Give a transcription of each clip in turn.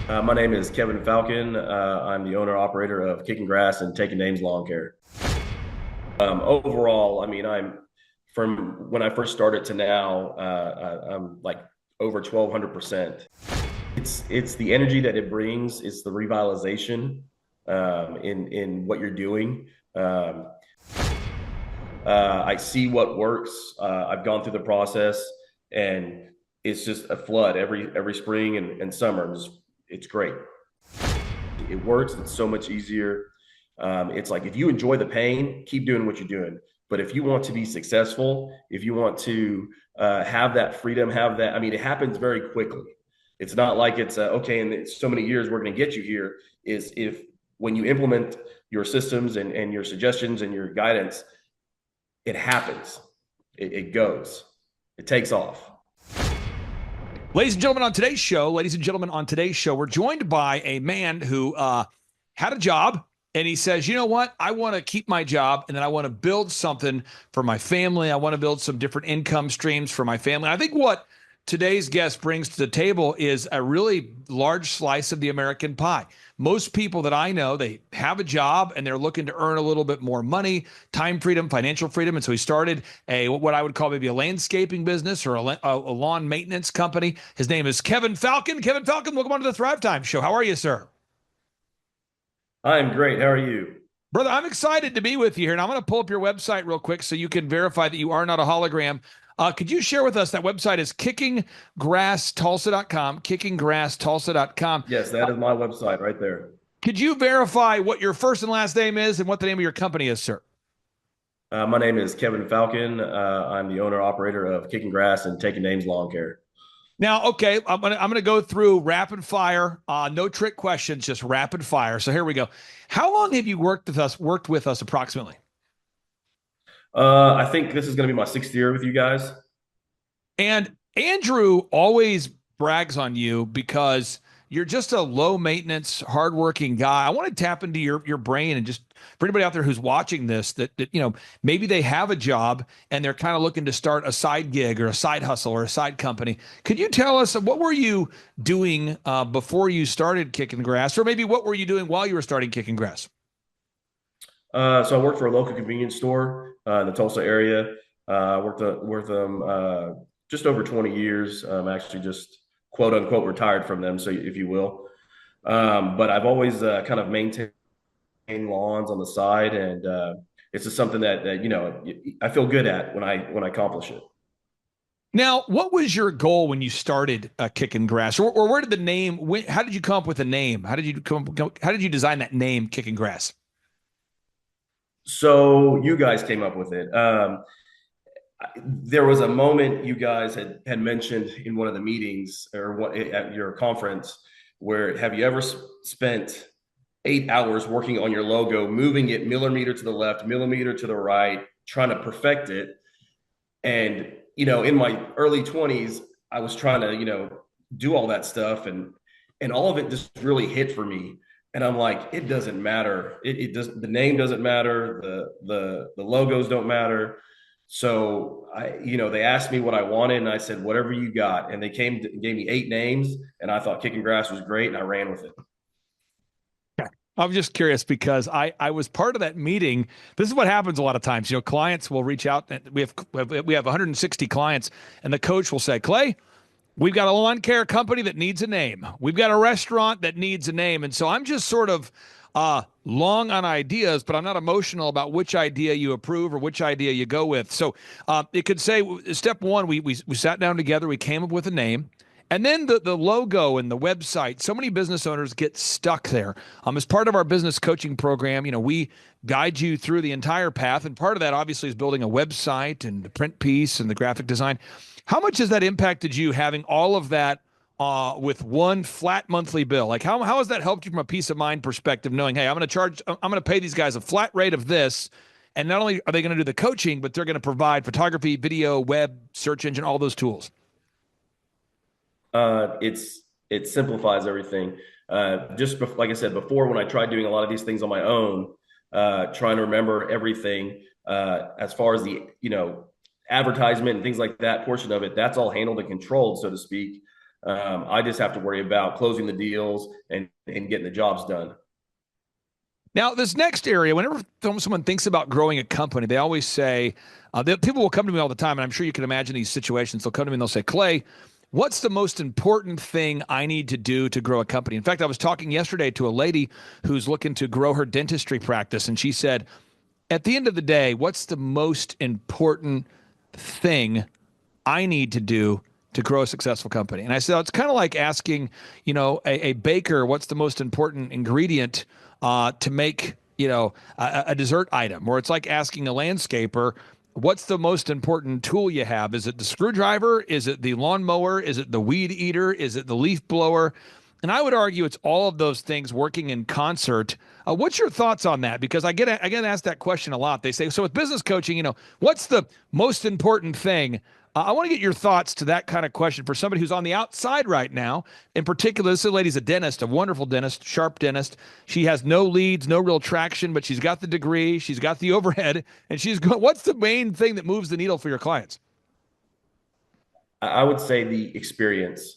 My name is Kevin Falcon. I'm the owner operator of Kicking Grass and Taking Names Lawn Care. Overall, I mean, I'm from when I first started to now, I'm like over 1,200%. It's the energy that it brings. It's the revitalization in what you're doing. Um, I see what works. I've gone through the process, and it's just a flood every spring and summer. It's great. It works. It's so much easier. It's like if you enjoy the pain, keep doing what you're doing. But if you want to be successful, if you want to have that freedom, have that, I mean, it happens very quickly. It's not like it's okay, in so many years we're going to get you here. Is if when you implement your systems and your suggestions and your guidance, it happens. It goes. It takes off. Ladies and gentlemen, on today's show, we're joined by a man who had a job and he says, you know what? I want to keep my job and then I want to build something for my family. I want to build some different income streams for my family. I think what today's guest brings to the table is a really large slice of the American pie. Most people that I know, they have a job and they're looking to earn a little bit more money, time freedom, financial freedom. And so he started what I would call maybe a landscaping business or a lawn maintenance company. His name is Kevin Falcon. Kevin Falcon, welcome on to the Thrivetime Show. How are you, sir? I'm great. How are you? Brother, I'm excited to be with you here, and I'm going to pull up your website real quick so you can verify that you are not a hologram. Could you share with us that website is kickinggrasstulsa.com, kickinggrasstulsa.com. Yes, that is my website right there. Could you verify what your first and last name is and what the name of your company is, sir? My name is Kevin Falcon. I'm the owner operator of Kicking Grass and Taking Names Lawn Care. Now, okay, I'm gonna go through rapid fire, no trick questions, just rapid fire. So here we go. How long have you Worked with us approximately? I think this is going to be my sixth year with you guys. And Andrew always brags on you because you're just a low maintenance, hardworking guy. I want to tap into your brain and just for anybody out there who's watching this that maybe they have a job and they're kind of looking to start a side gig or a side hustle or a side company. Could you tell us what were you doing before you started Kicking Grass, or maybe what were you doing while you were starting Kicking Grass? So I worked for a local convenience store in the Tulsa area. Worked them just over 20 years. Actually, just quote unquote retired from them, so if you will. But I've always kind of maintained lawns on the side, and it's just something that I feel good at when I accomplish it. Now, what was your goal when you started Kicking Grass, or where did the name? How did you come up with the name? How did you design that name, Kicking Grass? So you guys came up with it. There was a moment you guys had mentioned in one of the meetings or what at your conference where have you ever spent 8 hours working on your logo, moving it millimeter to the left, millimeter to the right, trying to perfect it. And, in my early 20s, I was trying to, do all that stuff and all of it just really hit for me. And I'm like, it doesn't matter. It does the name doesn't matter, the logos don't matter. So they asked me what I wanted, and I said, whatever you got. And they gave me 8 names, and I thought Kicking Grass was great, and I ran with it. I'm just curious because I was part of that meeting. This is what happens a lot of times. Clients will reach out. And we have 160 clients, and the coach will say, Clay, we've got a lawn care company that needs a name. We've got a restaurant that needs a name. And so I'm just sort of long on ideas, but I'm not emotional about which idea you approve or which idea you go with. So it could say step one, we sat down together, we came up with a name. And then the logo and the website, so many business owners get stuck there. As part of our business coaching program, we guide you through the entire path. And part of that obviously is building a website and the print piece and the graphic design. How much has that impacted you having all of that with one flat monthly bill? Like how has that helped you from a peace of mind perspective, knowing, hey, I'm going to pay these guys a flat rate of this. And not only are they going to do the coaching, but they're going to provide photography, video, web, search engine, all those tools. It simplifies everything. Like I said before, when I tried doing a lot of these things on my own, trying to remember everything as far as the advertisement and things like that portion of it, that's all handled and controlled, so to speak. I just have to worry about closing the deals and getting the jobs done. Now, this next area, whenever someone thinks about growing a company, they always say, people will come to me all the time, and I'm sure you can imagine these situations. They'll come to me and they'll say, Clay, what's the most important thing I need to do to grow a company? In fact, I was talking yesterday to a lady who's looking to grow her dentistry practice, and she said, at the end of the day, what's the most important thing I need to do to grow a successful company? And I said, it's kind of like asking, a baker, what's the most important ingredient to make, a dessert item? Or it's like asking a landscaper, what's the most important tool you have? Is it the screwdriver? Is it the lawnmower? Is it the weed eater? Is it the leaf blower? And I would argue it's all of those things working in concert. What's your thoughts on that? Because I get asked that question a lot. They say, so with business coaching, what's the most important thing? I want to get your thoughts to that kind of question for somebody who's on the outside right now. In particular, this lady's a dentist, a wonderful dentist, sharp dentist. She has no leads, no real traction, but she's got the degree, she's got the overhead, and she's going, what's the main thing that moves the needle for your clients? I would say the experience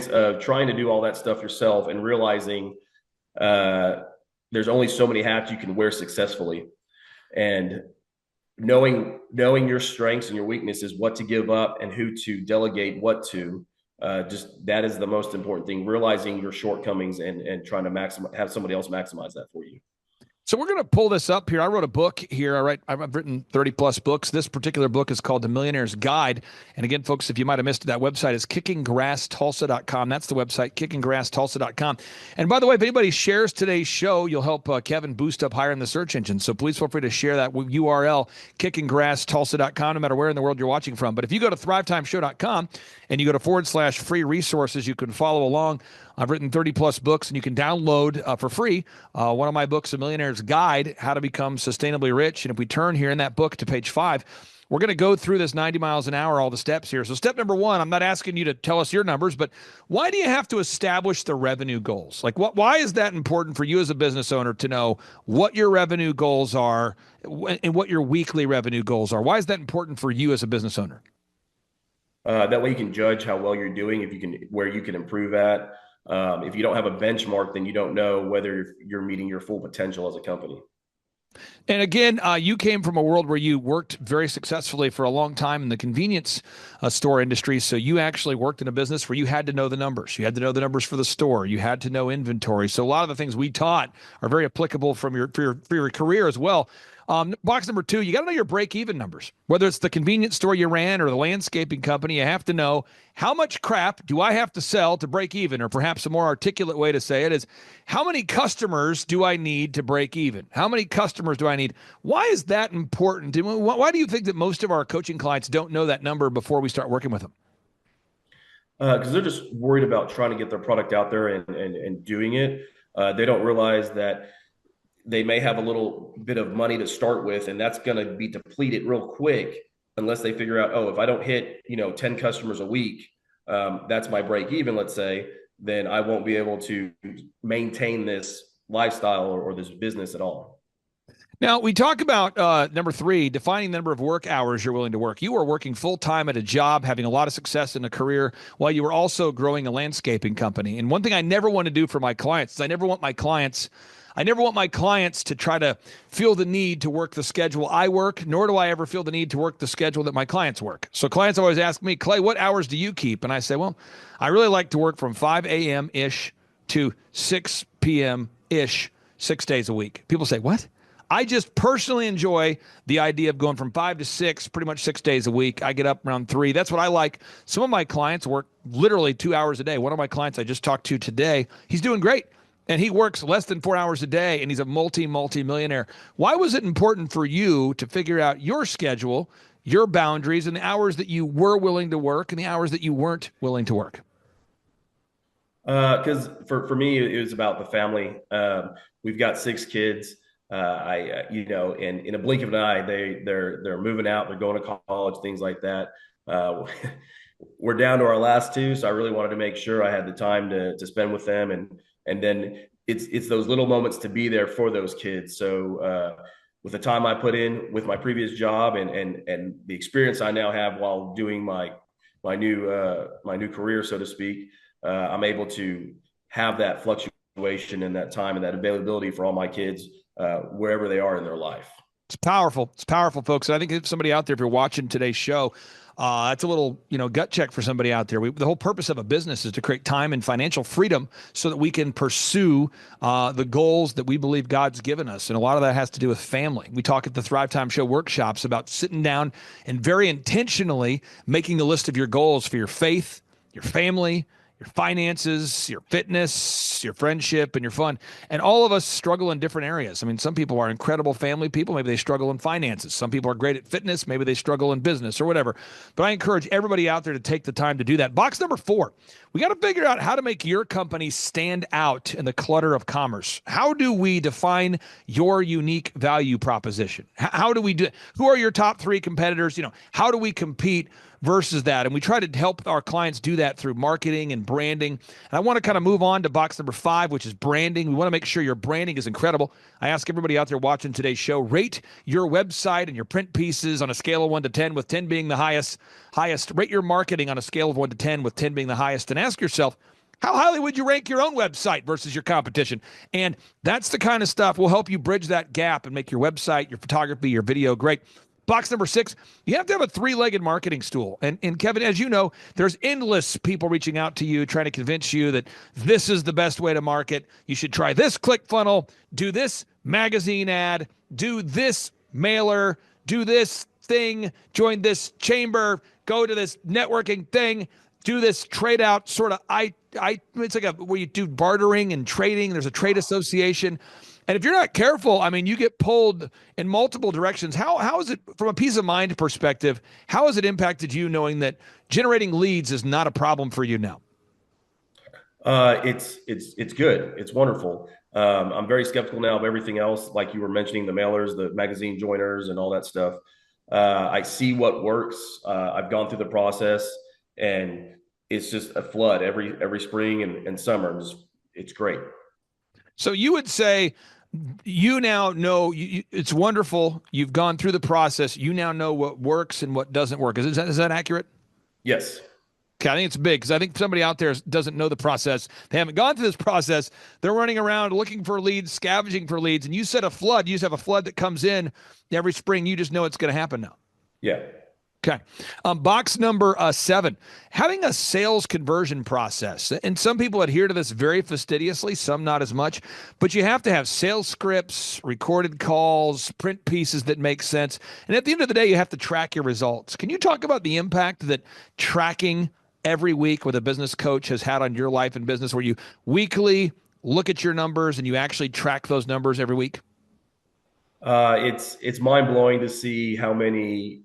of trying to do all that stuff yourself and realizing uh, there's only so many hats you can wear successfully, and knowing your strengths and your weaknesses, what to give up and who to delegate what to. Just that is the most important thing. Realizing your shortcomings and trying to maximize, have somebody else maximize that for you. So we're going to pull this up here. I wrote a book here. I've written 30 plus books. This particular book is called The Millionaire's Guide. And again, folks, if you might have missed it, that website is kickinggrasstulsa.com. That's the website, kickinggrasstulsa.com. And by the way, if anybody shares today's show, you'll help Kevin boost up higher in the search engine. So please feel free to share that URL, kickinggrasstulsa.com, no matter where in the world you're watching from. But if you go to thrivetimeshow.com and you go to /free resources, you can follow along. I've written 30 plus books, and you can download for free one of my books, A Millionaire's Guide, How to Become Sustainably Rich. And if we turn here in that book to page 5, we're going to go through this 90 miles an hour, all the steps here. So step number 1, I'm not asking you to tell us your numbers, but why do you have to establish the revenue goals? Like, why is that important for you as a business owner to know what your revenue goals are and what your weekly revenue goals are? Why is that important for you as a business owner? That way you can judge how well you're doing, if you can, where you can improve at. If you don't have a benchmark, then you don't know whether you're meeting your full potential as a company. And again, you came from a world where you worked very successfully for a long time in the convenience store industry. So you actually worked in a business where you had to know the numbers. You had to know the numbers for the store. You had to know inventory. So a lot of the things we taught are very applicable from for your career as well. Box number 2, you got to know your break-even numbers. Whether it's the convenience store you ran or the landscaping company, you have to know how much crap do I have to sell to break even? Or perhaps a more articulate way to say it is, how many customers do I need to break even? How many customers do I need? Why is that important? And why do you think that most of our coaching clients don't know that number before we start working with them? Because they're just worried about trying to get their product out there and doing it. They don't realize that they may have a little bit of money to start with, and that's going to be depleted real quick unless they figure out, oh, if I don't hit 10 customers a week, that's my break even, let's say, then I won't be able to maintain this lifestyle or this business at all. Now, we talk about number 3, defining the number of work hours you're willing to work. You are working full time at a job, having a lot of success in a career, while you were also growing a landscaping company. And one thing I never want to do for my clients is I never want my clients to try to feel the need to work the schedule I work, nor do I ever feel the need to work the schedule that my clients work. So clients always ask me, Clay, what hours do you keep? And I say, well, I really like to work from 5 a.m.-ish to 6 p.m.-ish, 6 days a week. People say, what? I just personally enjoy the idea of going from 5 to 6, pretty much 6 days a week. I get up around 3. That's what I like. Some of my clients work literally 2 hours a day. One of my clients I just talked to today, he's doing great. And he works less than 4 hours a day, and he's a multi-millionaire. Why was it important for you to figure out your schedule, your boundaries, and the hours that you were willing to work and the hours that you weren't willing to work? Because for me, it was about the family. We've got 6 kids. And in a blink of an eye, they're moving out, they're going to college, things like that. We're down to our last 2, so I really wanted to make sure I had the time to spend with them, and then it's those little moments to be there for those kids. So with the time I put in with my previous job and the experience I now have while doing my my new career, so to speak, I'm able to have that fluctuation and that time and that availability for all my kids wherever they are in their life. It's powerful. It's powerful, folks. And I think if somebody out there, if you're watching today's show, that's a little, gut check for somebody out there. The whole purpose of a business is to create time and financial freedom so that we can pursue the goals that we believe God's given us. And a lot of that has to do with family. We talk at the Thrivetime Show workshops about sitting down and very intentionally making a list of your goals for your faith, your family, your finances, your fitness, your friendship, and your fun. And all of us struggle in different areas. I mean, some people are incredible family people. Maybe they struggle in finances. Some people are great at fitness. Maybe they struggle in business or whatever. But I encourage everybody out there to take the time to do that. Box number 4, we got to figure out how to make your company stand out in the clutter of commerce. How do we define your unique value proposition? How do we do? Who are your top 3 competitors? How do we compete versus that? And we try to help our clients do that through marketing and branding. And I want to kind of move on to box number 5, which is branding. We want to make sure your branding is incredible. I ask everybody out there watching today's show, rate your website and your print pieces on a scale of 1 to 10, with 10 being the highest. Rate your marketing on a scale of 1 to 10, with 10 being the highest. And ask yourself, how highly would you rank your own website versus your competition? And that's the kind of stuff will help you bridge that gap and make your website, your photography, your video great. Box number 6, you have to have a 3-legged marketing stool. And Kevin, as you know, there's endless people reaching out to you, trying to convince you that this is the best way to market. You should try this click funnel, do this magazine ad, do this mailer, do this thing, join this chamber, go to this networking thing, do this trade out sort of, it's like where you do bartering and trading. There's a trade association. And if you're not careful, I mean, you get pulled in multiple directions. How is it, from a peace of mind perspective, how has it impacted you knowing that generating leads is not a problem for you now? It's good. It's wonderful. I'm very skeptical now of everything else, like you were mentioning, the mailers, the magazine joiners, and all that stuff. I see what works. I've gone through the process, and it's just a flood every spring and summer. It's great. So you would say you now know it's wonderful. You've gone through the process. You now know what works and what doesn't work. Is that accurate? Yes. Okay, I think it's big because I think somebody out there doesn't know the process. They haven't gone through this process. They're running around looking for leads, scavenging for leads. And you said a flood. You just have a flood that comes in every spring. You just know it's going to happen now. Yeah. Okay. Box number 7, having a sales conversion process. And some people adhere to this very fastidiously, some not as much, but you have to have sales scripts, recorded calls, print pieces that make sense. And at the end of the day, you have to track your results. Can you talk about the impact that tracking every week with a business coach has had on your life and business, where you weekly look at your numbers and you actually track those numbers every week? It's mind blowing to see how many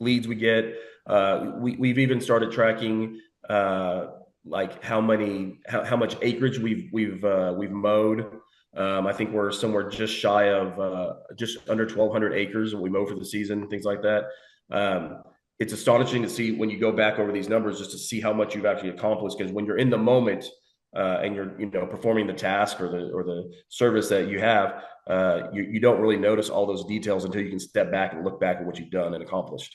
leads we get. We've even started tracking like how much acreage we've mowed. I think we're somewhere just shy of just under 1,200 acres that we mow for the season, things like that. It's astonishing to see when you go back over these numbers, just to see how much you've actually accomplished. Because when you're in the moment and you're performing the task or the service that you have, you don't really notice all those details until you can step back and look back at what you've done and accomplished.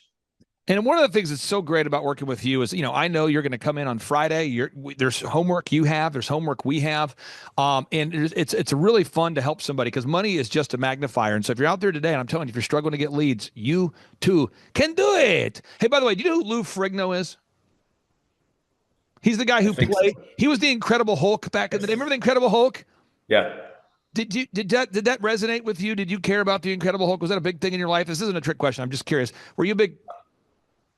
And one of the things that's so great about working with you is, I know you're going to come in on Friday. There's homework you have, there's homework we have. And it's really fun to help somebody, because money is just a magnifier. And so if you're out there today, and I'm telling you, if you're struggling to get leads, you too can do it. Hey, by the way, do you know who Lou Ferrigno is? He's the guy who played, he was the Incredible Hulk back in the day. Remember the Incredible Hulk? Yeah. Did that resonate with you? Did you care about the Incredible Hulk? Was that a big thing in your life? This isn't a trick question. I'm just curious. Were you a big...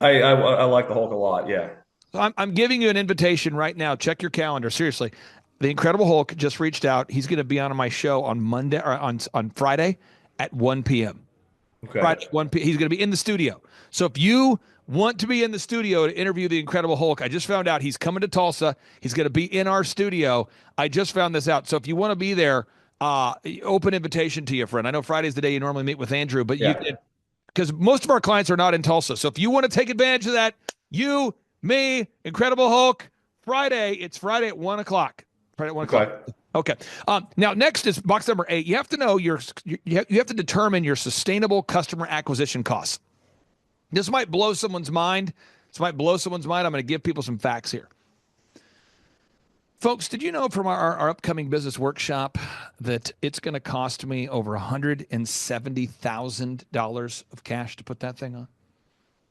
I like the Hulk a lot. Yeah. I'm giving you an invitation right now. Check your calendar. Seriously. The Incredible Hulk just reached out. He's going to be on my show on Monday or on Friday at 1 p.m. Okay. Friday, 1 p.m. He's going to be in the studio. So if you want to be in the studio to interview the Incredible Hulk, I just found out he's coming to Tulsa. He's going to be in our studio. I just found this out. So if you want to be there, open invitation to you, friend. I know Friday's the day you normally meet with Andrew, but yeah. Because most of our clients are not in Tulsa. So if you want to take advantage of that, you, me, Incredible Hulk, it's Friday at 1 o'clock. Friday at 1 o'clock. Okay. Now, next is box number 8. You have to know you have to determine your sustainable customer acquisition costs. This might blow someone's mind. This might blow someone's mind. I'm going to give people some facts here. Folks, did you know from our upcoming business workshop that it's going to cost me over $170,000 of cash to put that thing on?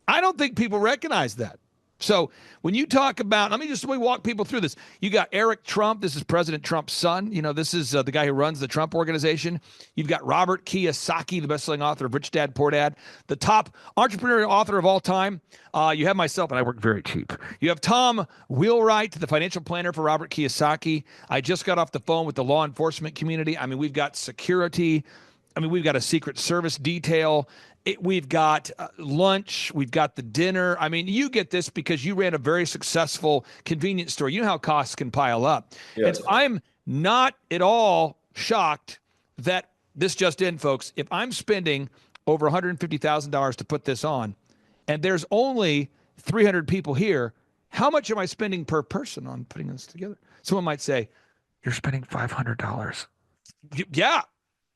I don't think people recognize that. So when you talk about, let me walk people through this. You got Eric Trump. This is President Trump's son. This is the guy who runs the Trump Organization. You've got Robert Kiyosaki, the best-selling author of Rich Dad, Poor Dad, the top entrepreneurial author of all time. You have myself, and I work very cheap. You have Tom Wheelwright, the financial planner for Robert Kiyosaki. I just got off the phone with the law enforcement community. I mean, we've got security. I mean, we've got a Secret Service detail. We've got lunch. We've got the dinner. I mean, you get this because you ran a very successful convenience store. You know how costs can pile up. Yes. And so I'm not at all shocked that this just in, folks. If I'm spending over $150,000 to put this on, and there's only 300 people here, how much am I spending per person on putting this together? Someone might say, you're spending $500. Yeah.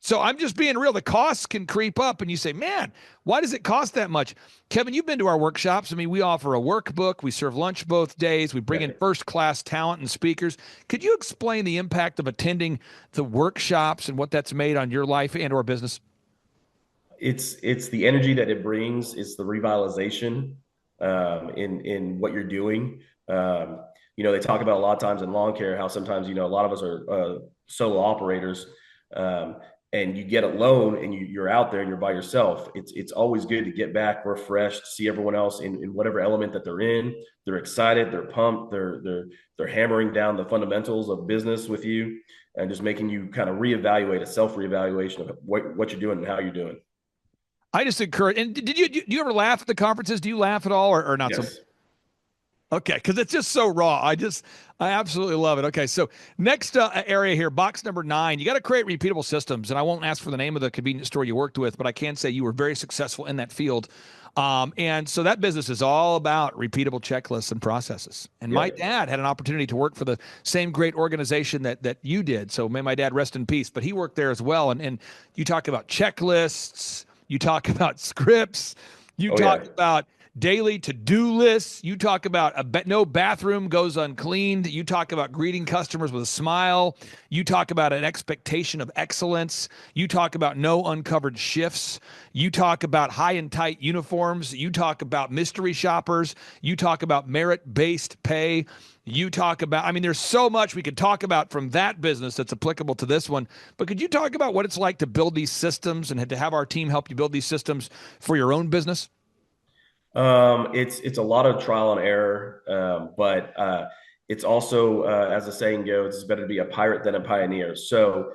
So I'm just being real. The costs can creep up and you say, man, why does it cost that much? Kevin, you've been to our workshops. I mean, we offer a workbook. We serve lunch both days. We bring in first-class talent and speakers. Could you explain the impact of attending the workshops and what that's made on your life and or business? It's the energy that it brings. It's the revitalization in what you're doing. They talk about a lot of times in lawn care how sometimes, a lot of us are solo operators. And you get alone and you're out there and you're by yourself. It's always good to get back refreshed, see everyone else in whatever element that they're in. They're excited, they're pumped, they're hammering down the fundamentals of business with you and just making you kind of reevaluate, a self-reevaluation of what you're doing and how you're doing. I just encourage, and do you ever laugh at the conferences? Do you laugh at all or not? Yes. So okay, because it's just so raw. I absolutely love it. Okay, so next area here, box number 9. You got to create repeatable systems, and I won't ask for the name of the convenience store you worked with, but I can say you were very successful in that field. And so that business is all about repeatable checklists and processes. And my dad had an opportunity to work for the same great organization that you did. So may my dad rest in peace, but he worked there as well. And you talk about checklists, you talk about scripts, you talk about daily to-do lists. You talk about no bathroom goes uncleaned. You talk about greeting customers with a smile. You talk about an expectation of excellence. You talk about no uncovered shifts. You talk about high and tight uniforms. You talk about mystery shoppers. You talk about merit-based pay. You talk about, there's so much we could talk about from that business that's applicable to this one. But could you talk about what it's like to build these systems and to have our team help you build these systems for your own business? It's a lot of trial and error, but it's also, as the saying goes, it's better to be a pirate than a pioneer. So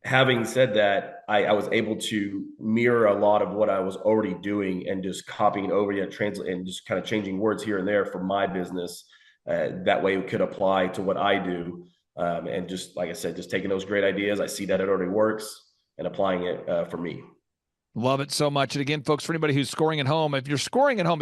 having said that, I was able to mirror a lot of what I was already doing and just copying over and translate and just kind of changing words here and there for my business. That way it could apply to what I do. And just like I said, just taking those great ideas, I see that it already works and applying it for me. Love it so much. And again, folks, for anybody who's scoring at home, if you're scoring at home,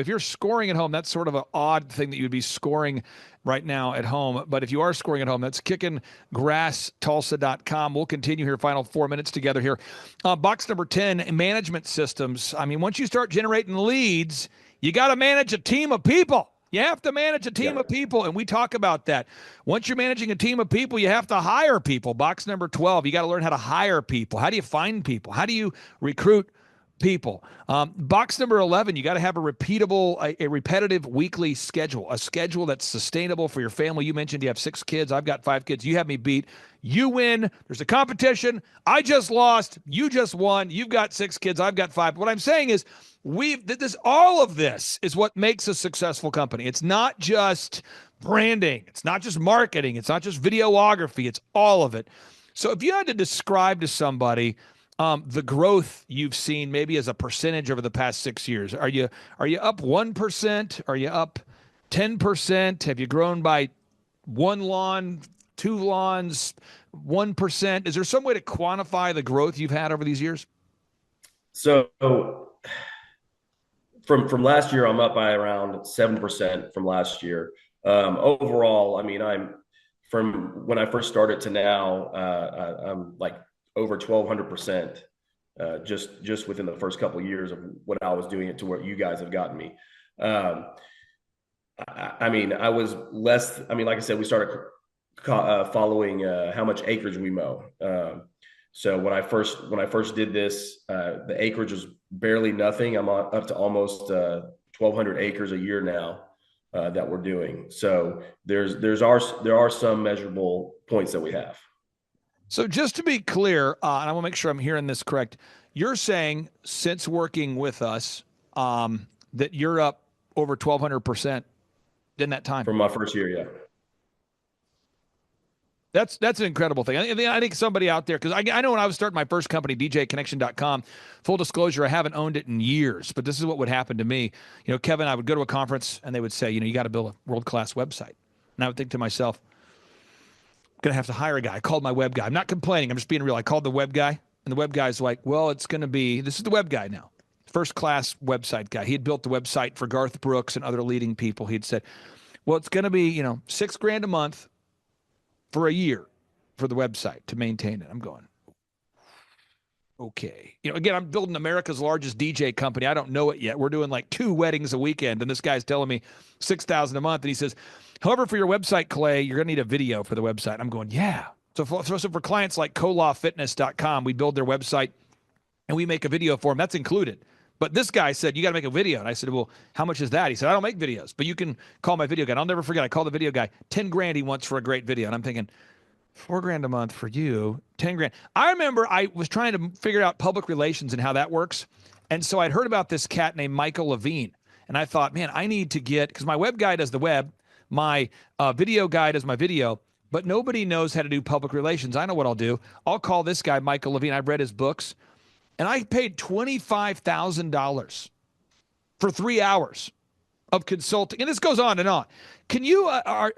that's sort of an odd thing that you'd be scoring right now at home. But if you are scoring at home, that's kickinggrasstulsa.com. We'll continue here, final 4 minutes together here. Box number 10, management systems. Once you start generating leads, you got to manage a team of people. You have to manage a team of people, and we talk about that. Once you're managing a team of people, you have to hire people. Box number 12, you got to learn how to hire people. How do you find people? How do you recruit people? Box number 11, you got to have a repetitive weekly schedule, a schedule that's sustainable for your family. You mentioned you have 6 kids. I've got 5 kids. You have me beat. You win. There's a competition. I just lost. You just won. You've got 6 kids. I've got 5. What I'm saying is all of this is what makes a successful company. It's not just branding. It's not just marketing. It's not just videography. It's all of it. So if you had to describe to somebody the growth you've seen maybe as a percentage over the past 6 years, are you up 1%? Are you up 10%? Have you grown by 1 lawn, 2 lawns, 1%? Is there some way to quantify the growth you've had over these years? So from last year, I'm up by around 7% from last year. Overall, I'm from when I first started to now, I'm like over 1,200%, just within the first couple of years of what I was doing it to where you guys have gotten me. I mean, I was less. I mean, like I said, we started following how much acreage we mow. So when I first did this, the acreage was barely nothing. I'm up to almost 1,200 acres a year now that we're doing. So there are some measurable points that we have. So just to be clear, and I want to make sure I'm hearing this correct, you're saying since working with us, that you're up over 1,200% in that time. From my first year, yeah. That's an incredible thing. I think somebody out there, because I know when I was starting my first company, djconnection.com, full disclosure, I haven't owned it in years, but this is what would happen to me. You know, Kevin, I would go to a conference and they would say, you know, you got to build a world-class website. And I would think to myself, I'm going to have to hire a guy. I called my web guy. I'm not complaining. I'm just being real. I called the web guy, and the web guy's like, well, it's going to be, this is the web guy now, first-class website guy. He had built the website for Garth Brooks and other leading people. He'd said, well, it's going to be, you know, $6,000 a month for a year for the website to maintain it. I'm going, okay. You know, again, I'm building America's largest DJ company. I don't know it yet. We're doing like 2 weddings a weekend, and this guy's telling me $6,000 a month, and he says, however, for your website, Clay, you're going to need a video for the website. I'm going, yeah. So for clients like colawfitness.com, we build their website and we make a video for them. That's included. But this guy said, you got to make a video. And I said, well, how much is that? He said, I don't make videos, but you can call my video guy. And I'll never forget. I called the video guy, 10 grand he wants for a great video. And I'm thinking, $4,000 a month for you, 10 grand. I remember I was trying to figure out public relations and how that works. And so I'd heard about this cat named Michael Levine. And I thought, man, I need to get, because my web guy does the web, my video guy does my video, but nobody knows how to do public relations. I know what I'll do. I'll call this guy, Michael Levine. I've read his books. And I paid $25,000 for 3 hours of consulting. And this goes on and on. Can you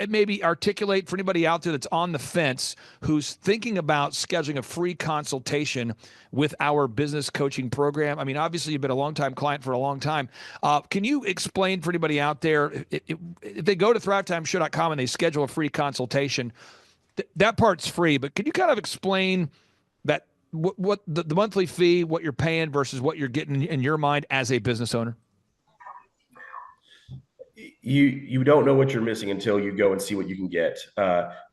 maybe articulate for anybody out there that's on the fence who's thinking about scheduling a free consultation with our business coaching program? I mean, obviously, you've been a long-time client for a long time. Can you explain for anybody out there, if they go to thrivetimeshow.com and they schedule a free consultation, that part's free, but can you kind of explain that what the monthly fee, what you're paying versus what you're getting in your mind as a business owner? You don't know what you're missing until you go and see what you can get.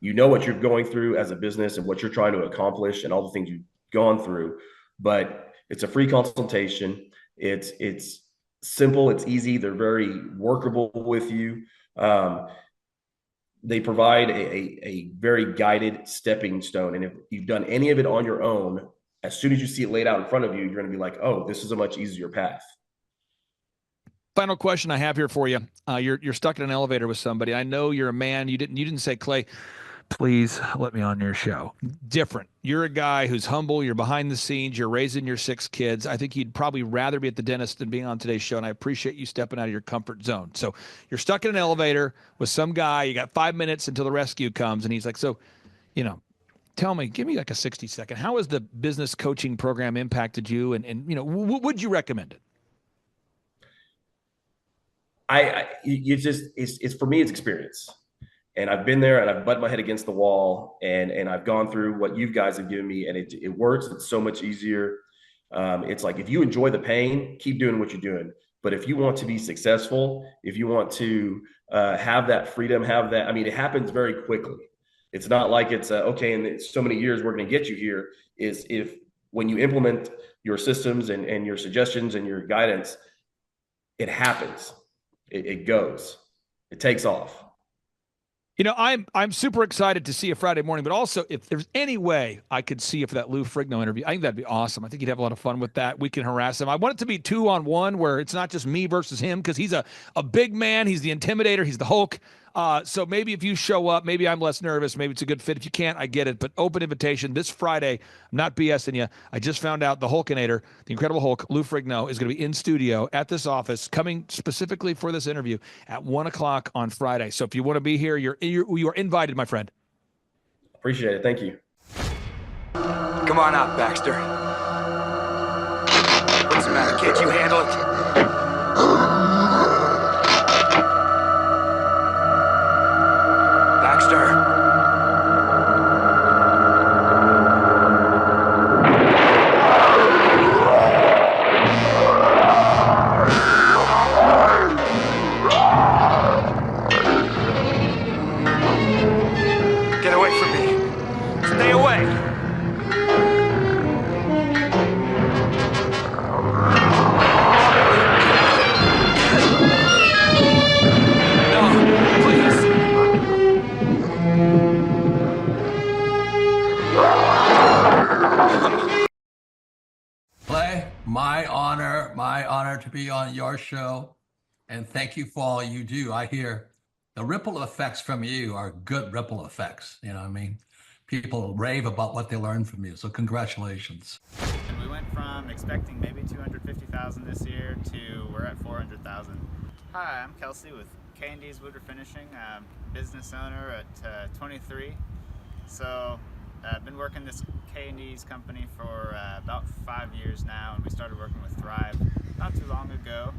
You know what you're going through as a business and what you're trying to accomplish and all the things you've gone through, but it's a free consultation. It's simple, it's easy, they're very workable with you. They provide a very guided stepping stone. And if you've done any of it on your own, as soon as you see it laid out in front of you, you're going to be like, oh, this is a much easier path. Final question I have here for you. You're stuck in an elevator with somebody. I know you're a man. You didn't say, Clay, please let me on your show. Different. You're a guy who's humble. You're behind the scenes. You're raising your 6 kids. I think you'd probably rather be at the dentist than being on today's show. And I appreciate you stepping out of your comfort zone. So you're stuck in an elevator with some guy. You got 5 minutes until the rescue comes. And he's like, so, you know, give me like a 60-second. How has the business coaching program impacted you? And you know, would you recommend it? It's for me, it's experience. And I've been there and I've butted my head against the wall and I've gone through what you guys have given me and it works. It's so much easier. It's like, if you enjoy the pain, keep doing what you're doing. But if you want to be successful, if you want to have that freedom, I mean, it happens very quickly. It's not like it's okay, in so many years, we're going to get you here. Is if when you implement your systems and your suggestions and your guidance, it happens. It goes. It takes off. You know, I'm super excited to see you Friday morning, but also if there's any way I could see you for that Lou Frigno interview, I think that'd be awesome. I think you'd have a lot of fun with that. We can harass him. I want it to be 2-on-1 where it's not just me versus him, because he's a big man. He's the intimidator. He's the Hulk. So maybe if you show up, maybe I'm less nervous. Maybe it's a good fit. If you can't, I get it. But open invitation this Friday. I'm not BSing you. I just found out the Hulkinator, the Incredible Hulk, Lou Frigno, is going to be in studio at this office, coming specifically for this interview at 1:00 on Friday. So if you want to be here, you are invited, my friend. Appreciate it. Thank you. Come on out, Baxter. What's the matter? Can't you handle it? No, please. Clay, my honor to be on your show. And thank you for all you do. I hear the ripple effects from you are good ripple effects. You know what I mean? People rave about what they learn from you. So congratulations. And we went from expecting maybe 250,000 this year to we're at 400,000. Hi, I'm Kelsey with K&D's Woodruff Finishing, business owner at 23. So I've been working this K&D's company for about 5 years now, and we started working with Thrive not too long ago.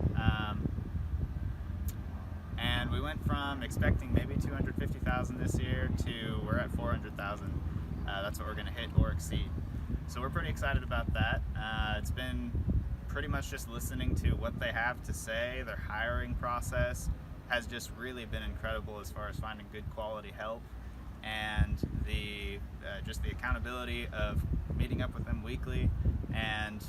And we went from expecting maybe 250,000 this year to we're at 400,000. That's what we're going to hit or exceed. So we're pretty excited about that. It's been pretty much just listening to what they have to say. Their hiring process has just really been incredible as far as finding good quality help, and the just the accountability of meeting up with them weekly, and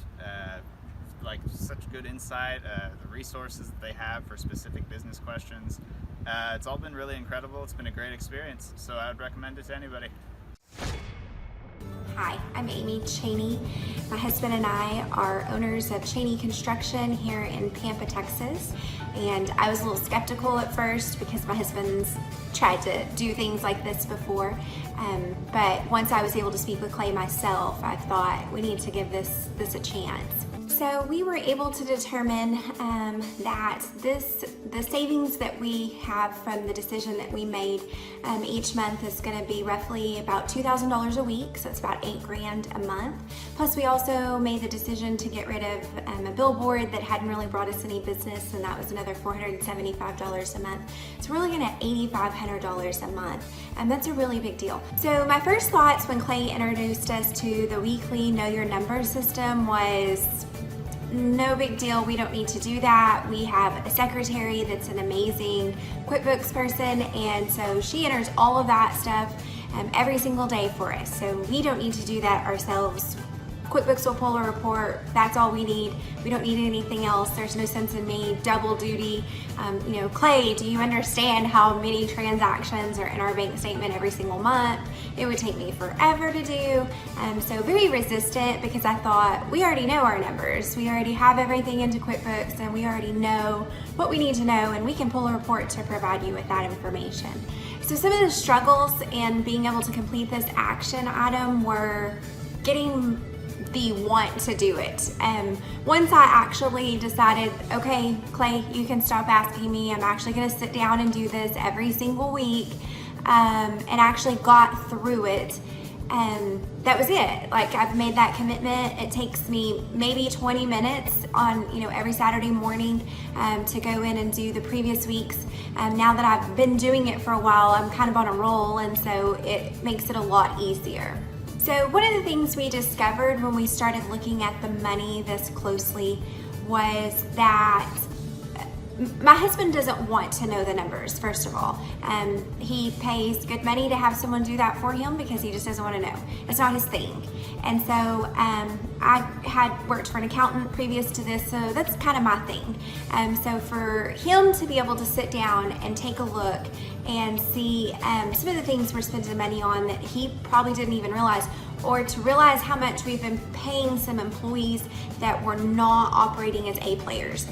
like such good insight, the resources that they have for specific business questions. It's all been really incredible. It's been a great experience, so I would recommend it to anybody. Hi, I'm Amy Cheney. My husband and I are owners of Cheney Construction here in Pampa, Texas. And I was a little skeptical at first because my husband's tried to do things like this before. But once I was able to speak with Clay myself, I thought we need to give this a chance. So we were able to determine that the savings that we have from the decision that we made each month is going to be roughly about $2,000 a week, so it's about $8,000 a month. Plus we also made the decision to get rid of a billboard that hadn't really brought us any business, and that was another $475 a month. So we're looking at $8,500 a month, and that's a really big deal. So my first thoughts when Clay introduced us to the weekly Know Your Numbers system was, no big deal, we don't need to do that. We have a secretary that's an amazing QuickBooks person, and so she enters all of that stuff every single day for us. So we don't need to do that ourselves. QuickBooks will pull a report, that's all we need. We don't need anything else. There's no sense in me double duty. Clay, do you understand how many transactions are in our bank statement every single month? It would take me forever to do. So very resistant, because I thought we already know our numbers. We already have everything into QuickBooks, and we already know what we need to know, and we can pull a report to provide you with that information. So some of the struggles in being able to complete this action item were getting the want to do it. Once I actually decided, okay, Clay, you can stop asking me. I'm actually going to sit down and do this every single week, and actually got through it. That was it. Like, I've made that commitment. It takes me maybe 20 minutes on, every Saturday morning to go in and do the previous weeks. Now that I've been doing it for a while, I'm kind of on a roll, and so it makes it a lot easier. So one of the things we discovered when we started looking at the money this closely was that my husband doesn't want to know the numbers, first of all. He pays good money to have someone do that for him because he just doesn't want to know. It's not his thing. And so I had worked for an accountant previous to this, so that's kind of my thing. So for him to be able to sit down and take a look and see some of the things we're spending money on that he probably didn't even realize, or to realize how much we've been paying some employees that were not operating as A players.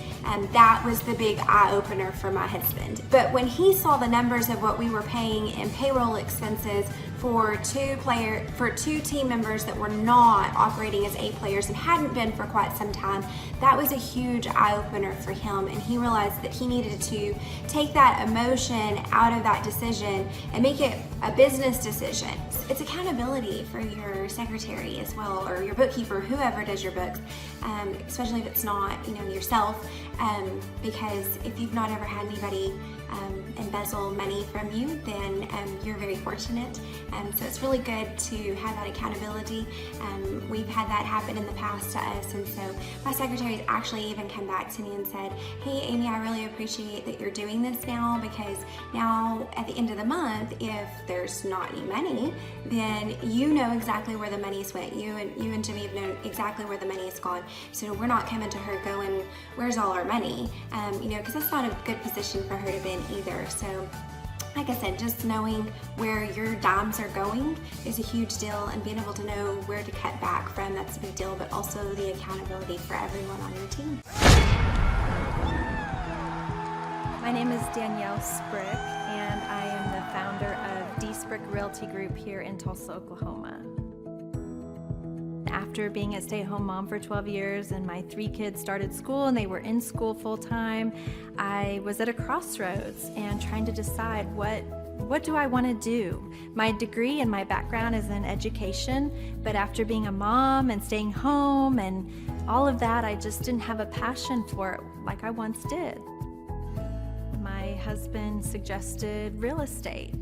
That was the big eye-opener for my husband. But when he saw the numbers of what we were paying in payroll expenses for two team members that were not operating as A players and hadn't been for quite some time, that was a huge eye-opener for him, and he realized that he needed to take that emotion out of that decision and make it a business decision. It's accountability for your secretary as well, or your bookkeeper, whoever does your books, especially if it's not yourself, because if you've not ever had anybody embezzle money from you, then you're very fortunate. So it's really good to have that accountability. We've had that happen in the past to us, and so my secretary's actually even come back to me and said, hey Amy, I really appreciate that you're doing this now, because now at the end of the month, if there's not any money, then you know exactly where the money's went. You and Jimmy have known exactly where the money has gone. So we're not coming to her going, where's all our money? Because that's not a good position for her to be in either. So like I said, just knowing where your dimes are going is a huge deal, and being able to know where to cut back from, that's a big deal, but also the accountability for everyone on your team. My name is Danielle Sprick, and I am the founder of D Sprick Realty Group here in Tulsa, Oklahoma. After being a stay-at-home mom for 12 years and my 3 kids started school and they were in school full-time, I was at a crossroads and trying to decide what do I want to do? My degree and my background is in education, but after being a mom and staying home and all of that, I just didn't have a passion for it like I once did. My husband suggested real estate.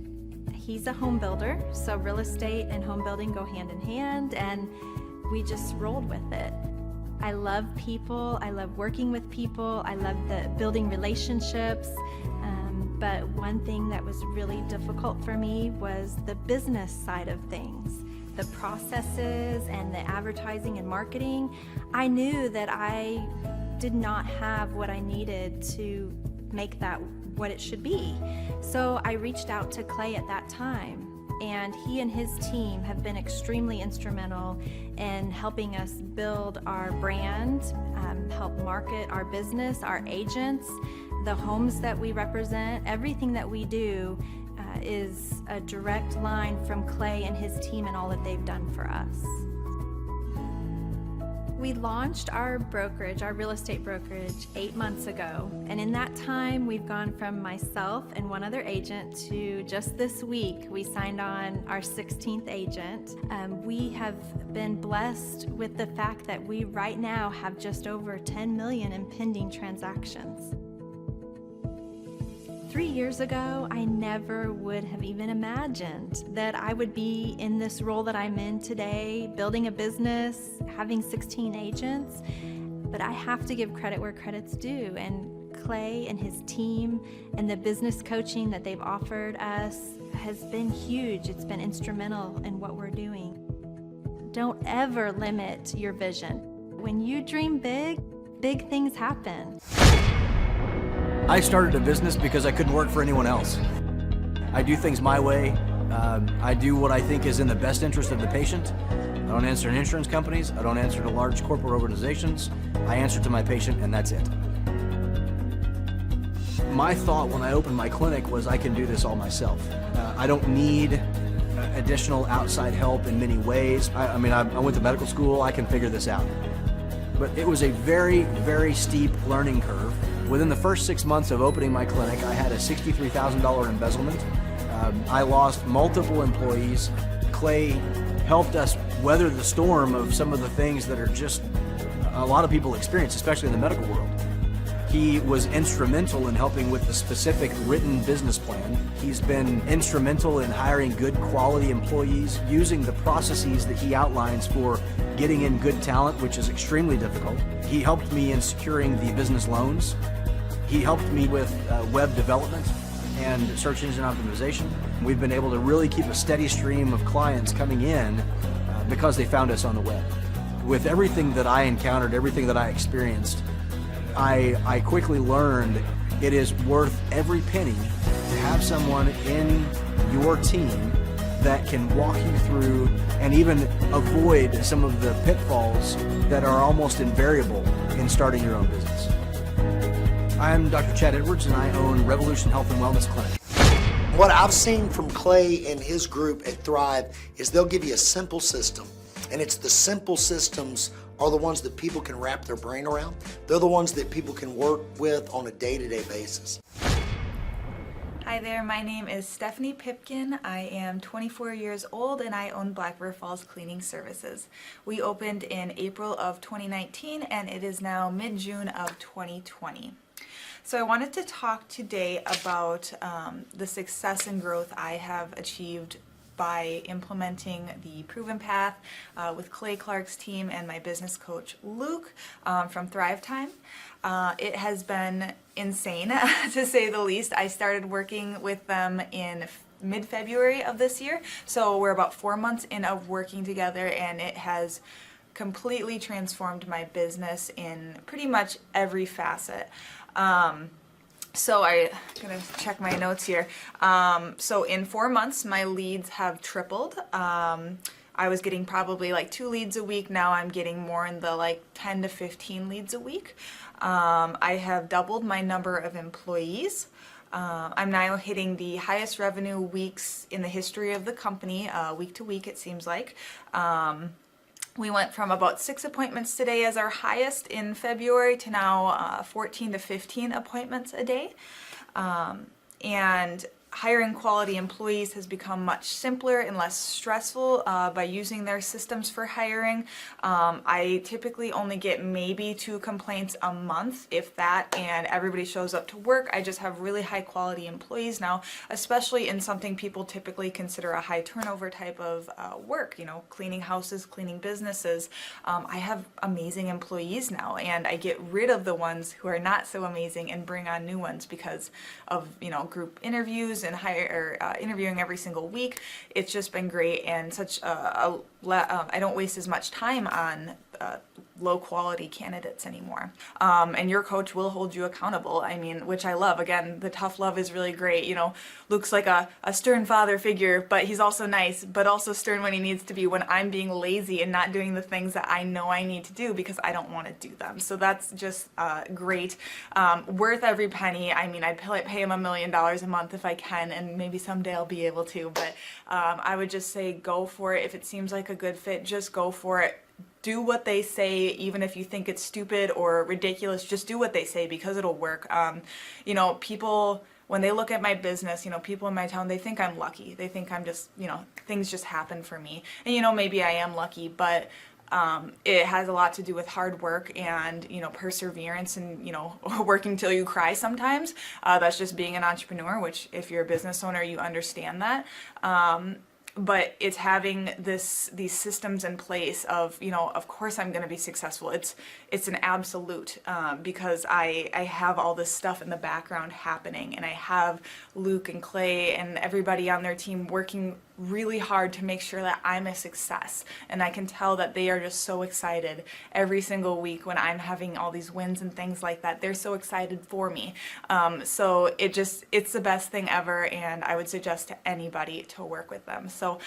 He's a home builder, so real estate and home building go hand in hand, and we just rolled with it. I love people, I love working with people, I love the building relationships, but one thing that was really difficult for me was the business side of things. The processes and the advertising and marketing. I knew that I did not have what I needed to make that what it should be. So I reached out to Clay at that time, and he and his team have been extremely instrumental in helping us build our brand, help market our business, our agents, the homes that we represent. Everything that we do is a direct line from Clay and his team and all that they've done for us. We launched our brokerage, our real estate brokerage, 8 months ago. And in that time, we've gone from myself and one other agent to just this week, we signed on our 16th agent. We have been blessed with the fact that we right now have just over 10 million in pending transactions. 3 years ago, I never would have even imagined that I would be in this role that I'm in today, building a business, having 16 agents. But I have to give credit where credit's due, and Clay and his team and the business coaching that they've offered us has been huge. It's been instrumental in what we're doing. Don't ever limit your vision. When you dream big, big things happen. I started a business because I couldn't work for anyone else. I do things my way. I do what I think is in the best interest of the patient. I don't answer to insurance companies. I don't answer to large corporate organizations. I answer to my patient, and that's it. My thought when I opened my clinic was I can do this all myself. I don't need additional outside help in many ways. I went to medical school. I can figure this out. But it was a very, very steep learning curve. Within the first 6 months of opening my clinic, I had a $63,000 embezzlement. I lost multiple employees. Clay helped us weather the storm of some of the things that are just a lot of people experience, especially in the medical world. He was instrumental in helping with the specific written business plan. He's been instrumental in hiring good quality employees, using the processes that he outlines for getting in good talent, which is extremely difficult. He helped me in securing the business loans. He helped me with web development and search engine optimization. We've been able to really keep a steady stream of clients coming in because they found us on the web. With everything that I encountered, everything that I experienced, I quickly learned it is worth every penny to have someone in your team that can walk you through and even avoid some of the pitfalls that are almost invariable in starting your own business. I'm Dr. Chad Edwards, and I own Revolution Health and Wellness Clinic. What I've seen from Clay and his group at Thrive is they'll give you a simple system, and it's the simple systems are the ones that people can wrap their brain around. They're the ones that people can work with on a day-to-day basis. Hi there, my name is Stephanie Pipkin. I am 24 years old and I own Black River Falls Cleaning Services. We opened in April of 2019 and it is now mid-June of 2020. So I wanted to talk today about the success and growth I have achieved by implementing the Proven Path with Clay Clark's team and my business coach Luke from Thrivetime. It has been insane to say the least. I started working with them in mid-February of this year, so we're about 4 months in of working together, and it has completely transformed my business in pretty much every facet. So I'm gonna check my notes here. So in 4 months, my leads have tripled. I was getting probably like 2 leads a week. Now I'm getting more in the like 10 to 15 leads a week. I have doubled my number of employees. I'm now hitting the highest revenue weeks in the history of the company, week to week it seems like. We went from about 6 appointments today as our highest in February to now 14 to 15 appointments a day. And hiring quality employees has become much simpler and less stressful by using their systems for hiring. I typically only get maybe 2 complaints a month, if that, and everybody shows up to work. I just have really high quality employees now, especially in something people typically consider a high turnover type of work, you know, cleaning houses, cleaning businesses. I have amazing employees now, and I get rid of the ones who are not so amazing and bring on new ones because of, you know, group interviews and interviewing every single week. It's just been great, and such I don't waste as much time on low quality candidates anymore. And your coach will hold you accountable. I mean, which I love. Again, the tough love is really great. You know, Luke's like a stern father figure, but he's also nice, but also stern when he needs to be, when I'm being lazy and not doing the things that I know I need to do because I don't want to do them. So that's just great. Worth every penny. I mean, I'd pay him $1 million a month if I can, and maybe someday I'll be able to, but I would just say go for it. If it seems like a good fit, just go for it. Do what they say, even if you think it's stupid or ridiculous, just do what they say because it'll work. You know, people, when they look at my business, you know, people in my town, they think I'm lucky. They think I'm just, you know, things just happen for me. And, you know, maybe I am lucky, but it has a lot to do with hard work and, you know, perseverance and, you know, working till you cry sometimes. That's just being an entrepreneur, which if you're a business owner, you understand that. But it's having these systems in place of, you know, of course I'm going to be successful. It's an absolute because I have all this stuff in the background happening, and I have Luke and Clay and everybody on their team working really hard to make sure that I'm a success. And I can tell that they are just so excited every single week when I'm having all these wins and things like that. They're so excited for me. So it's the best thing ever, and I would suggest to anybody to work with them. So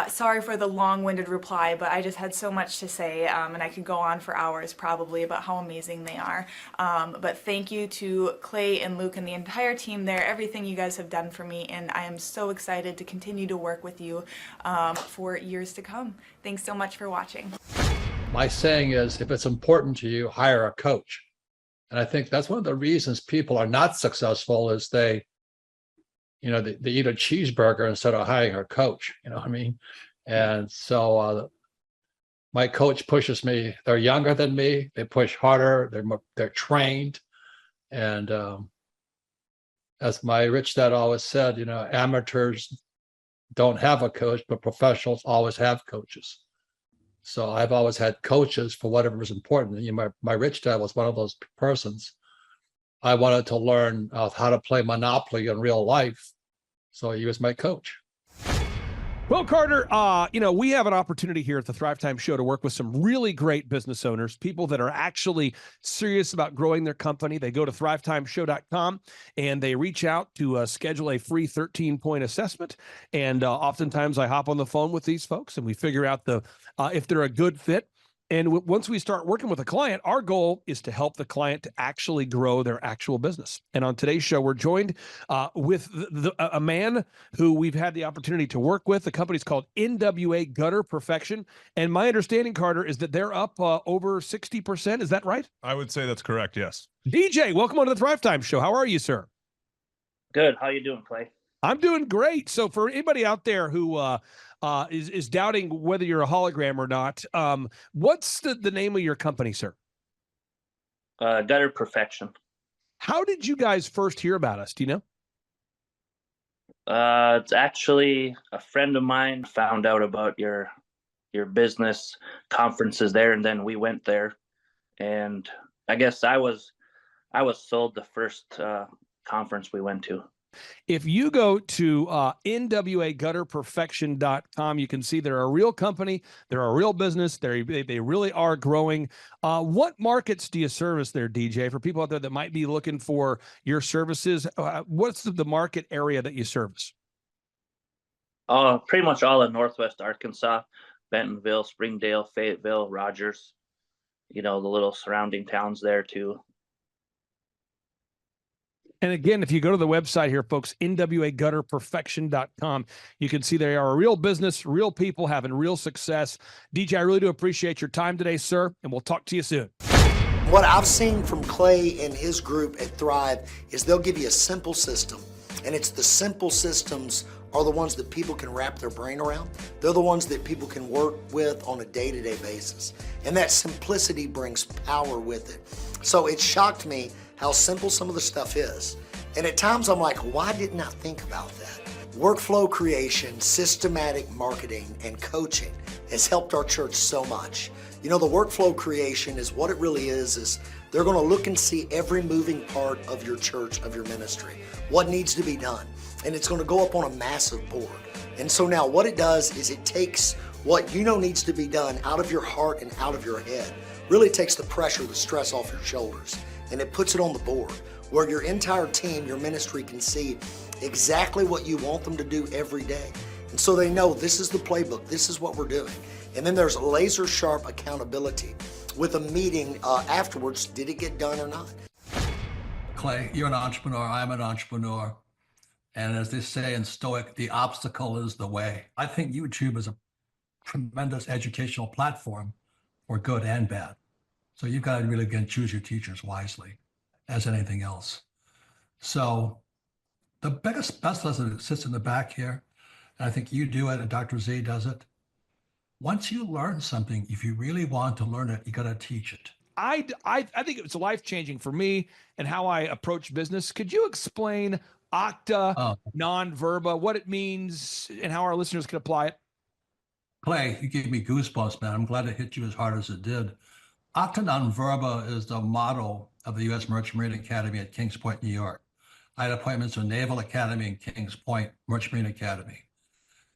sorry for the long-winded reply, but I just had so much to say, and I could go on for hours probably about how amazing they are. But thank you to Clay and Luke and the entire team there, everything you guys have done for me, and I am so excited to continue to work with you for years to come. Thanks so much for watching. My saying is, if it's important to you, hire a coach. And I think that's one of the reasons people are not successful is they eat a cheeseburger instead of hiring a coach, you know what I mean? And so my coach pushes me. They're younger than me. They push harder. They're trained. And as my rich dad always said, you know, amateurs don't have a coach, but professionals always have coaches. So I've always had coaches for whatever is important. You know, my rich dad was one of those persons. I wanted to learn how to play Monopoly in real life, so he was my coach. Well, Carter, you know, we have an opportunity here at the Thrivetime Show to work with some really great business owners, people that are actually serious about growing their company. They go to thrivetimeshow.com and they reach out to schedule a free 13-point assessment. And oftentimes I hop on the phone with these folks and we figure out if they're a good fit. And once we start working with a client, our goal is to help the client to actually grow their actual business. And on today's show, we're joined with a man who we've had the opportunity to work with. The company's called NWA Gutter Perfection. And my understanding, Carter, is that they're up over 60%. Is that right? I would say that's correct, yes. DJ, welcome on to the Thrivetime Show. How are you, sir? Good. How you doing, Clay? I'm doing great. So for anybody out there who is doubting whether you're a hologram or not, what's the name of your company, sir? Gutter Perfection. How did you guys first hear about us? Do you know? It's actually a friend of mine found out about your business conferences there, and then we went there. And I guess I was sold the first conference we went to. If you go to nwagutterperfection.com, you can see they're a real company. They're a real business. They really are growing. What markets do you service there, DJ, for people out there that might be looking for your services? What's the market area that you service? Pretty much all in Northwest Arkansas, Bentonville, Springdale, Fayetteville, Rogers, the little surrounding towns there too. And again, if you go to the website here, folks, nwagutterperfection.com, you can see they are a real business, real people having real success. DJ, I really do appreciate your time today, sir, and we'll talk to you soon. What I've seen from Clay and his group at Thrive is they'll give you a simple system, and it's the simple systems are the ones that people can wrap their brain around. They're the ones that people can work with on a day-to-day basis. And that simplicity brings power with it. So it shocked me how simple some of the stuff is. And at times I'm like, why didn't I think about that? Workflow creation, systematic marketing, and coaching has helped our church so much. The workflow creation is what it really is they're gonna look and see every moving part of your church, of your ministry, what needs to be done. And it's gonna go up on a massive board. And so now what it does is it takes what needs to be done out of your heart and out of your head. Really takes the pressure, the stress off your shoulders, and it puts it on the board where your entire team, your ministry can see exactly what you want them to do every day. And so they know this is the playbook, this is what we're doing. And then there's laser sharp accountability with a meeting afterwards. Did it get done or not? Clay, you're an entrepreneur, I'm an entrepreneur. And as they say in Stoic, the obstacle is the way. I think YouTube is a tremendous educational platform for good and bad. So you've got to really again choose your teachers wisely, as anything else. So the best lesson sits in the back here, and I think you do it and Dr. Z does it. Once you learn something, if you really want to learn it, you got to teach it. I think it's life-changing for me and how I approach business. Could you explain Octa non-verba, what it means and how our listeners can apply it? Clay, you gave me goosebumps, man. I'm glad it hit you as hard as it did. Octa non-verba is the motto of the U.S. Merchant Marine Academy at Kings Point, New York. I had appointments with Naval Academy and Kings Point Merchant Marine Academy.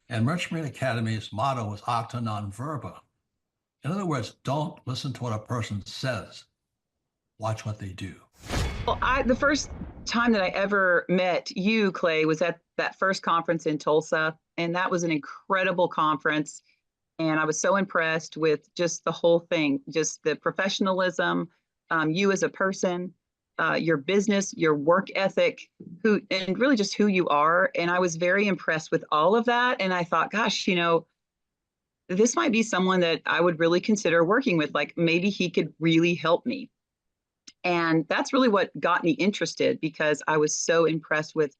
And Merchant Marine Academy's motto was Octa non-verba. In other words, don't listen to what a person says. Watch what they do. Well, the first time that I ever met you, Clay, was at that first conference in Tulsa. And that was an incredible conference. And I was so impressed with just the whole thing, just the professionalism, you as a person, your business, your work ethic, and really just who you are. And I was very impressed with all of that. And I thought, gosh, this might be someone that I would really consider working with. Like maybe he could really help me. And that's really what got me interested, because I was so impressed with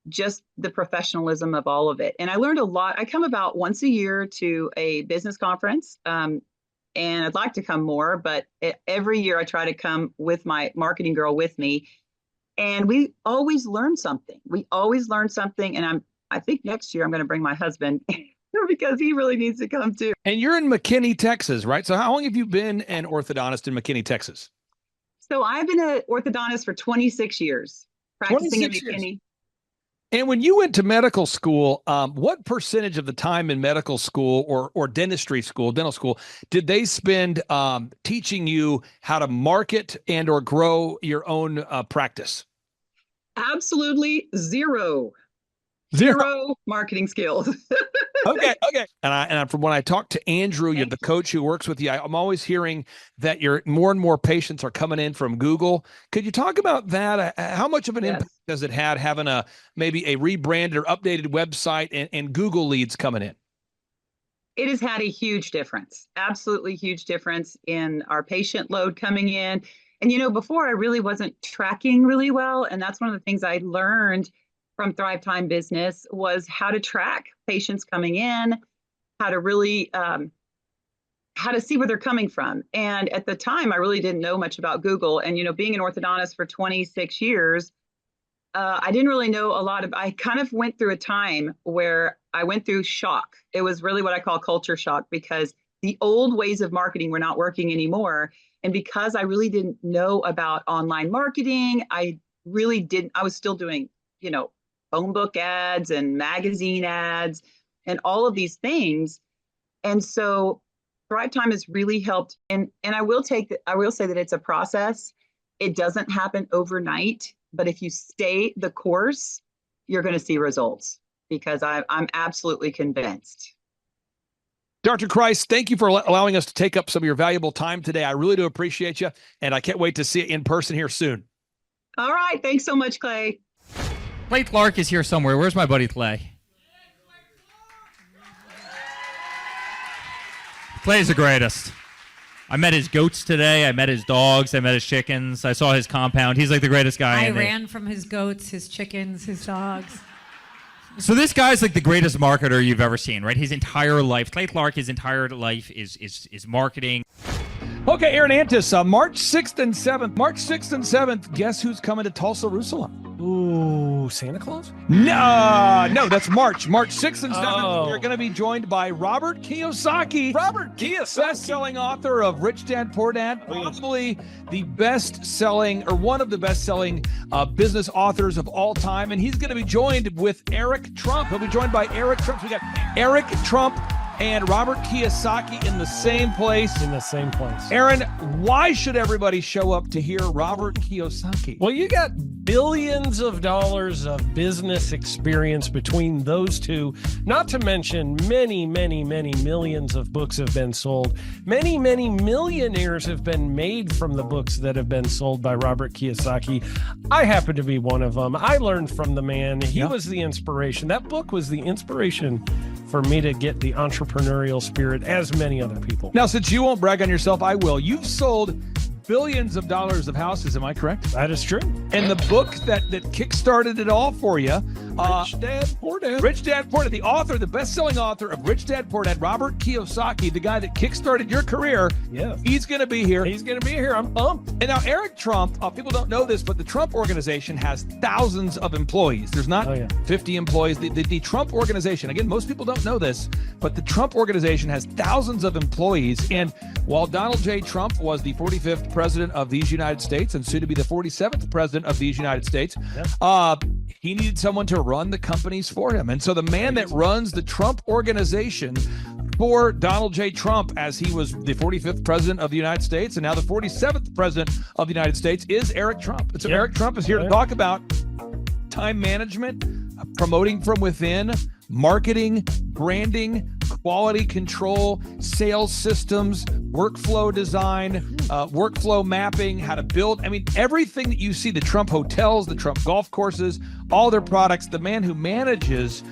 just the professionalism of all of it. And I learned a lot. I come about once a year to a business conference, and I'd like to come more, but every year I try to come with my marketing girl with me. And we always learn something. And I think next year I'm going to bring my husband because he really needs to come too. And you're in McKinney, Texas, right? So how long have you been an orthodontist in McKinney, Texas? So I've been an orthodontist for 26 years, practicing in McKinney. And when you went to medical school, what percentage of the time in medical school or dentistry school, dental school, did they spend teaching you how to market and or grow your own practice? Absolutely zero marketing skills. Okay. And from when I talked to Andrew, you're the coach who works with you, I'm always hearing that more and more patients are coming in from Google. Could you talk about that? How much of an impact does it have having maybe a rebranded or updated website and Google leads coming in? It has had a huge difference, absolutely huge difference in our patient load coming in. And, before I really wasn't tracking really well. And that's one of the things I learned from Thrivetime Business was how to track patients coming in, how to really, how to see where they're coming from. And at the time, I really didn't know much about Google. And, being an orthodontist for 26 years, I didn't really know a lot I kind of went through a time where I went through shock. It was really what I call culture shock, because the old ways of marketing were not working anymore. And because I really didn't know about online marketing, I was still doing, phone book ads and magazine ads and all of these things. And so Thrivetime has really helped. And I will say that it's a process. It doesn't happen overnight, but if you stay the course, you're going to see results, because I'm absolutely convinced. Dr. Christ, thank you for allowing us to take up some of your valuable time today. I really do appreciate you, and I can't wait to see you in person here soon. All right. Thanks so much, Clay. Clay Clark is here somewhere. Where's my buddy Clay? Clay's the greatest. I met his goats today. I met his dogs. I met his chickens. I saw his compound. He's like the greatest guy. I ran from his goats, his chickens, his dogs. So this guy's like the greatest marketer you've ever seen, right? His entire life, Clay Clark, his entire life is marketing. Okay, Aaron Antis, March 6th and 7th. March 6th and 7th, guess who's coming to Tulsa, Jerusalem? Ooh, Santa Claus? No, that's March 6th and 7th. Oh. You're going to be joined by Robert Kiyosaki. Robert Kiyosaki. Best-selling author of Rich Dad, Poor Dad. Probably the best-selling, or one of the best-selling business authors of all time. And he's going to be joined with Eric Trump. He'll be joined by Eric Trump. So we got Eric Trump and Robert Kiyosaki in the same place. Aaron, why should everybody show up to hear Robert Kiyosaki? Well, you got billions of dollars of business experience between those two, not to mention many, many, many millions of books have been sold. Many, many millionaires have been made from the books that have been sold by Robert Kiyosaki. I happen to be one of them. I learned from the man. He was the inspiration. That book was the inspiration for me to get the entrepreneurial spirit, as many other people. Now, since you won't brag on yourself, I will. You've sold billions of dollars of houses, am I correct? That is true. And the book that kickstarted it all for you, Rich Dad, Poor Dad. Rich Dad, Poor Dad, the author, the best-selling author of Rich Dad, Poor Dad, Robert Kiyosaki, the guy that kickstarted your career. Yes. He's going to be here. I'm pumped. And now Eric Trump, people don't know this, but the Trump organization has thousands of employees. There's not 50 employees. The Trump organization, again, most people don't know this, but the Trump organization has thousands of employees. And while Donald J. Trump was the 45th president of these United States and soon to be the 47th president of these United States, he needed someone to run the companies for him. And so the man that runs the Trump organization for Donald J. Trump, as he was the 45th president of the United States and now the 47th president of the United States, is Eric Trump. And so Eric Trump is here to talk about time management, promoting from within, marketing, branding, quality control, sales systems, workflow design, workflow mapping, how to build. I mean, everything that you see, the Trump hotels, the Trump golf courses, all their products, the man who manages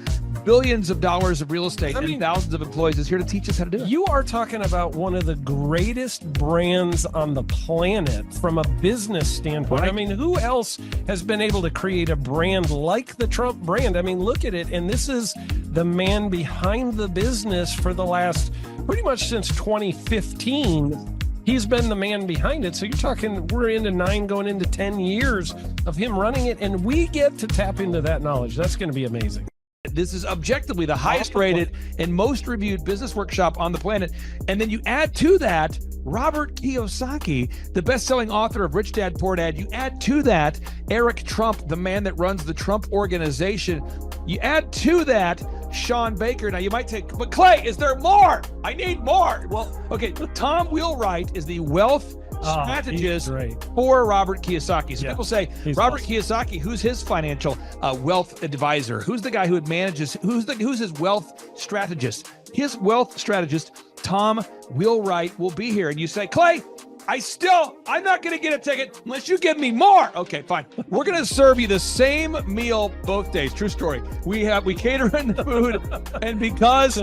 billions of dollars of real estate and thousands of employees is here to teach us how to do it. You are talking about one of the greatest brands on the planet from a business standpoint. Right. I mean, who else has been able to create a brand like the Trump brand? I mean, look at it. And this is the man behind the business for the last pretty much since 2015. He's been the man behind it. So you're talking, we're into 9 going into 10 years of him running it. And we get to tap into that knowledge. That's going to be amazing. This is objectively the highest rated and most reviewed business workshop on the planet. And then you add to that Robert Kiyosaki, the best-selling author of Rich Dad, Poor Dad. You add to that Eric Trump, the man that runs the Trump organization. You add to that Sean Baker. Now you might take, but Clay, is there more? I need more. Well, okay, Tom Wheelwright is the wealth strategist for Robert Kiyosaki. So people say, Robert Kiyosaki, who's his financial wealth advisor? Who's the guy who manages, who's his wealth strategist? His wealth strategist, Tom Wheelwright, will be here. And you say, Clay, I'm not going to get a ticket unless you give me more. Okay, fine. We're going to serve you the same meal both days. True story. We cater in the food. And because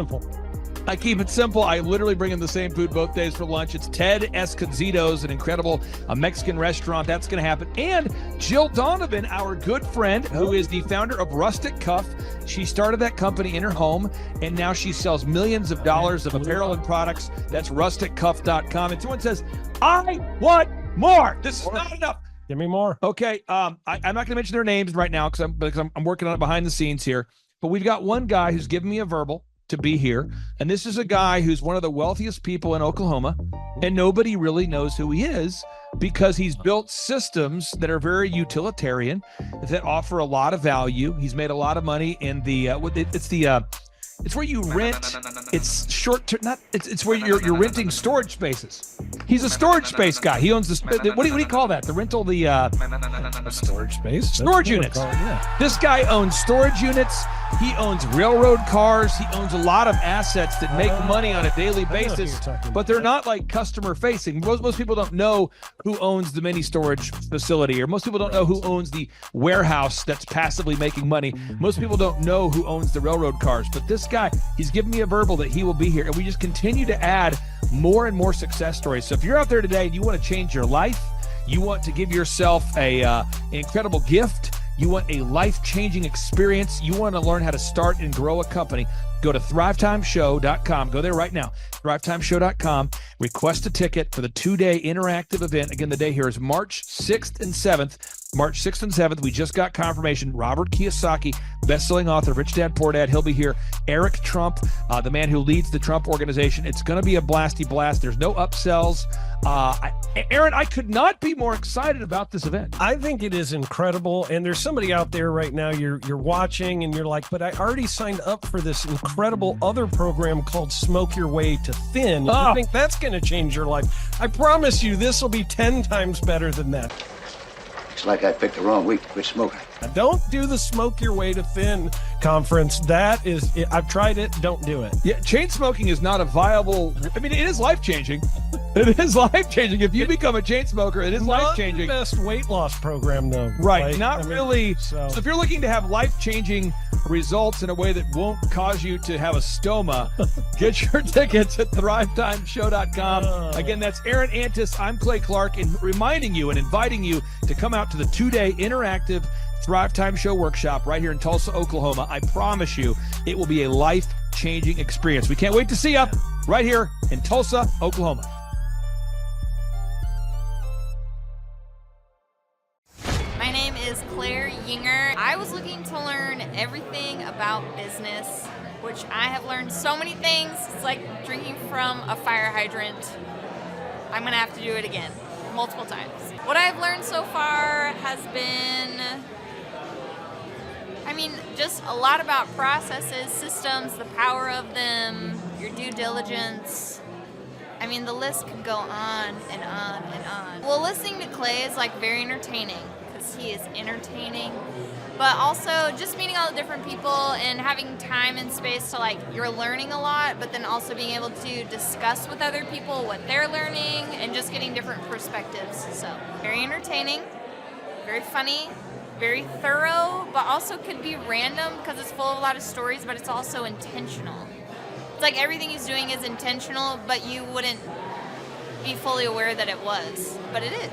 I keep it simple. I literally bring in the same food both days for lunch. It's Ted Escondido's, an incredible Mexican restaurant. That's going to happen. And Jill Donovan, our good friend, who is the founder of Rustic Cuff. She started that company in her home, and now she sells millions of dollars of apparel and products. That's rusticcuff.com. And someone says, I want more. This is not enough. Give me more. Okay. I'm not going to mention their names right now because I'm working on it behind the scenes here. But we've got one guy who's given me a verbal to be here. And this is a guy who's one of the wealthiest people in Oklahoma, and nobody really knows who he is because he's built systems that are very utilitarian, that offer a lot of value. He's made a lot of money in the it's where you rent. It's short term. It's where you're renting storage spaces. He's a storage space guy. He owns what do you call that? The rental, storage space, storage units. This guy owns storage units. He owns railroad cars. He owns a lot of assets that make money on a daily basis, but they're not like customer facing. Most people don't know who owns the mini storage facility, or most people don't know who owns the warehouse that's passively making money. Most people don't know who owns the railroad cars, but this guy, he's given me a verbal that he will be here, and we just continue to add more and more success stories. So if you're out there today and you want to change your life, you want to give yourself an incredible gift, you want a life-changing experience, you want to learn how to start and grow a company, go to thrivetimeshow.com. Go there right now, thrivetimeshow.com. Request a ticket for the 2-day interactive event. Again, the day here is March 6th and 7th. March 6th and 7th, we just got confirmation. Robert Kiyosaki, best-selling author, Rich Dad Poor Dad, he'll be here. Eric Trump, the man who leads the Trump organization. It's going to be a blasty blast. There's no upsells. Aaron, I could not be more excited about this event. I think it is incredible. And there's somebody out there right now, you're watching and you're like, but I already signed up for this incredible other program called Smoke Your Way to Thin. I think that's going to change your life. I promise you, this will be 10 times better than that. Looks like I picked the wrong week to quit smoking. Don't do the Smoke Your Way to Thin conference. That is, I've tried it. Don't do it. Yeah, chain smoking is not a viable. I mean, it is life-changing. It is life-changing. If you become a chain smoker, it is life-changing. Not the best weight loss program, though. Right. Really. So if you're looking to have life-changing results in a way that won't cause you to have a stoma, get your tickets at thrivetimeshow.com. Again, that's Aaron Antis. I'm Clay Clark, and reminding you and inviting you to come out to the 2-day interactive Thrive Time Show workshop right here in Tulsa, Oklahoma. I promise you, it will be a life-changing experience. We can't wait to see you right here in Tulsa, Oklahoma. My name is Claire Yinger. I was looking to learn everything about business, which I have learned so many things. It's like drinking from a fire hydrant. I'm going to have to do it again multiple times. What I've learned so far has been, just a lot about processes, systems, the power of them, your due diligence. The list could go on and on and on. Well, listening to Clay is very entertaining because he is entertaining, but also just meeting all the different people and having time and space to you're learning a lot, but then also being able to discuss with other people what they're learning and just getting different perspectives. So very entertaining, very funny, very thorough, but also could be random because it's full of a lot of stories, but it's also intentional. It's like everything he's doing is intentional, but you wouldn't be fully aware that it was, but it is.